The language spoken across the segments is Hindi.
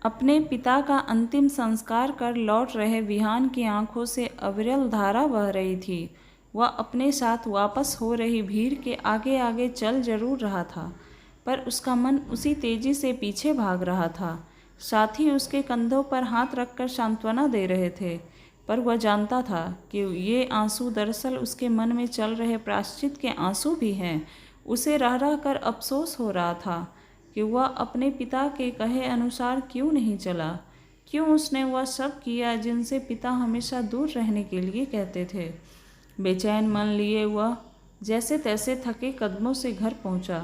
अपने पिता का अंतिम संस्कार कर लौट रहे विहान की आंखों से अविरल धारा बह रही थी। वह अपने साथ वापस हो रही भीड़ के आगे आगे चल जरूर रहा था, पर उसका मन उसी तेजी से पीछे भाग रहा था। साथी उसके कंधों पर हाथ रखकर सांत्वना दे रहे थे, पर वह जानता था कि ये आंसू दरअसल उसके मन में चल रहे प्रायश्चित के आंसू भी हैं। उसे रह रह कर अफसोस हो रहा था कि वह अपने पिता के कहे अनुसार क्यों नहीं चला, क्यों उसने वह सब किया जिनसे पिता हमेशा दूर रहने के लिए कहते थे। बेचैन मन लिए वह जैसे तैसे थके कदमों से घर पहुंचा,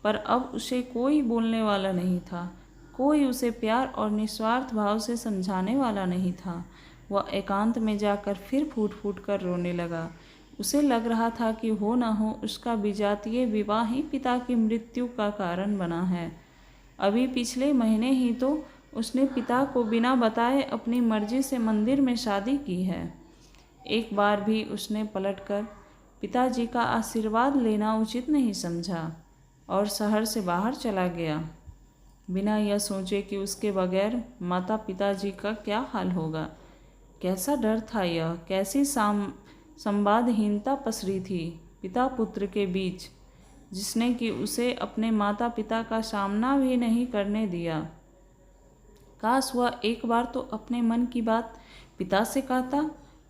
पर अब उसे कोई बोलने वाला नहीं था, कोई उसे प्यार और निस्वार्थ भाव से समझाने वाला नहीं था। वह एकांत में जाकर फिर फूट फूट कर रोने लगा। उसे लग रहा था कि हो न हो उसका विजातीय विवाह ही पिता की मृत्यु का कारण बना है। अभी पिछले महीने ही तो उसने पिता को बिना बताए अपनी मर्जी से मंदिर में शादी की है। एक बार भी उसने पलटकर पिताजी का आशीर्वाद लेना उचित नहीं समझा और शहर से बाहर चला गया, बिना यह सोचे कि उसके बगैर माता पिताजी का क्या हाल होगा। कैसा डर था यह, कैसी संवादहीनता पसरी थी पिता पुत्र के बीच, जिसने कि उसे अपने माता पिता का सामना भी नहीं करने दिया। काश वह एक बार तो अपने मन की बात पिता से कहता।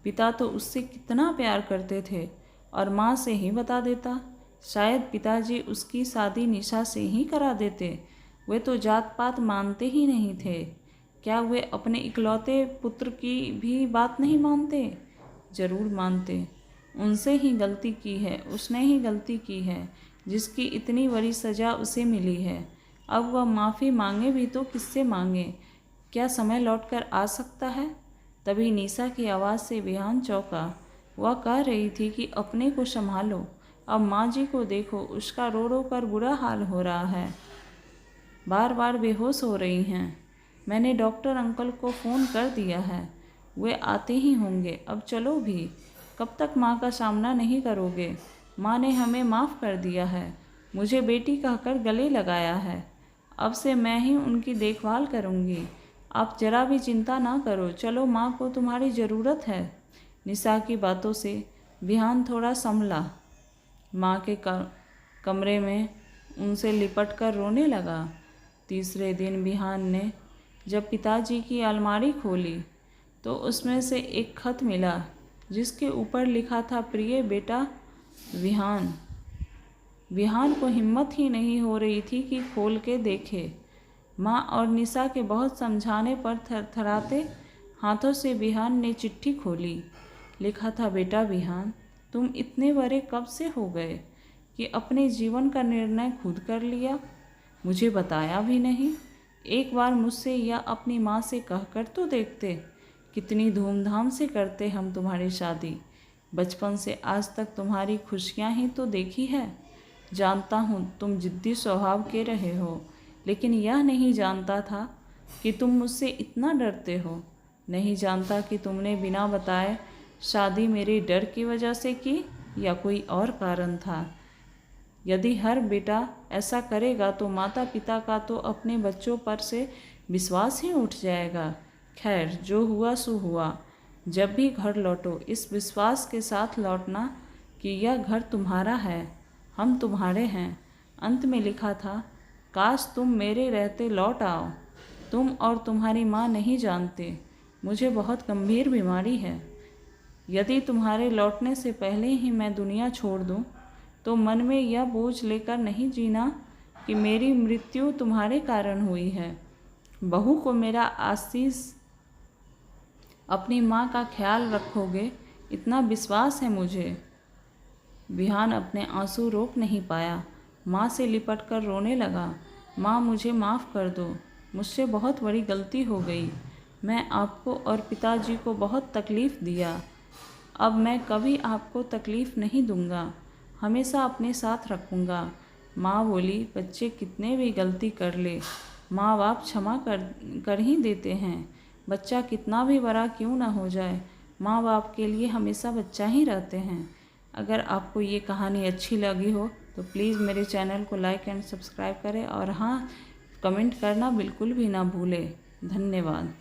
पिता तो उससे कितना प्यार करते थे और माँ से ही बता देता। शायद पिताजी उसकी शादी निशा से ही करा देते। वे तो जात पात मानते ही नहीं थे। क्या वे अपने इकलौते पुत्र की भी बात नहीं मानते? जरूर मानते। उनसे ही गलती की है, उसने ही गलती की है, जिसकी इतनी बड़ी सज़ा उसे मिली है। अब वह माफ़ी मांगे भी तो किससे मांगे? क्या समय लौटकर आ सकता है? तभी निशा की आवाज़ से विहान चौंका। वह कह रही थी कि अपने को संभालो, अब माँ जी को देखो, उसका रो रो कर बुरा हाल हो रहा है, बार बार बेहोश हो रही हैं। मैंने डॉक्टर अंकल को फ़ोन कर दिया है, वे आते ही होंगे। अब चलो भी, कब तक माँ का सामना नहीं करोगे? माँ ने हमें माफ़ कर दिया है, मुझे बेटी कहकर गले लगाया है। अब से मैं ही उनकी देखभाल करूँगी, आप जरा भी चिंता ना करो। चलो, माँ को तुम्हारी ज़रूरत है। निशा की बातों से विहान थोड़ा संभला। माँ के कमरे में उनसे लिपट कर रोने लगा। तीसरे दिन विहान ने जब पिताजी की अलमारी खोली तो उसमें से एक खत मिला, जिसके ऊपर लिखा था, प्रिय बेटा विहान। विहान को हिम्मत ही नहीं हो रही थी कि खोल के देखे। माँ और निशा के बहुत समझाने पर थरथराते हाथों से विहान ने चिट्ठी खोली। लिखा था, बेटा विहान, तुम इतने बड़े कब से हो गए कि अपने जीवन का निर्णय खुद कर लिया? मुझे बताया भी नहीं। एक बार मुझसे या अपनी माँ से कहकर तो देखते। कितनी धूमधाम से करते हम तुम्हारी शादी। बचपन से आज तक तुम्हारी खुशियाँ ही तो देखी है। जानता हूँ तुम जिद्दी स्वभाव के रहे हो, लेकिन यह नहीं जानता था कि तुम मुझसे इतना डरते हो। नहीं जानता कि तुमने बिना बताए शादी मेरे डर की वजह से की या कोई और कारण था। यदि हर बेटा ऐसा करेगा तो माता पिता का तो अपने बच्चों पर से विश्वास ही उठ जाएगा। खैर, जो हुआ सो हुआ। जब भी घर लौटो इस विश्वास के साथ लौटना कि यह घर तुम्हारा है, हम तुम्हारे हैं। अंत में लिखा था, काश तुम मेरे रहते लौट आओ। तुम और तुम्हारी माँ नहीं जानते, मुझे बहुत गंभीर बीमारी है। यदि तुम्हारे लौटने से पहले ही मैं दुनिया छोड़ दूँ तो मन में यह बोझ लेकर नहीं जीना कि मेरी मृत्यु तुम्हारे कारण हुई है। बहू को मेरा आशीष, अपनी माँ का ख्याल रखोगे, इतना विश्वास है मुझे। विहान अपने आंसू रोक नहीं पाया। माँ से लिपट कर रोने लगा। माँ, मुझे माफ़ कर दो, मुझसे बहुत बड़ी गलती हो गई। मैं आपको और पिताजी को बहुत तकलीफ़ दिया। अब मैं कभी आपको तकलीफ़ नहीं दूंगा, हमेशा अपने साथ रखूँगा। माँ बोली, बच्चे कितने भी गलती कर ले, माँ बाप क्षमा कर ही देते हैं। बच्चा कितना भी बड़ा क्यों ना हो जाए, माँ बाप के लिए हमेशा बच्चा ही रहते हैं। अगर आपको ये कहानी अच्छी लगी हो तो प्लीज़ मेरे चैनल को लाइक एंड सब्सक्राइब करें और हाँ, कमेंट करना बिल्कुल भी ना भूलें। धन्यवाद।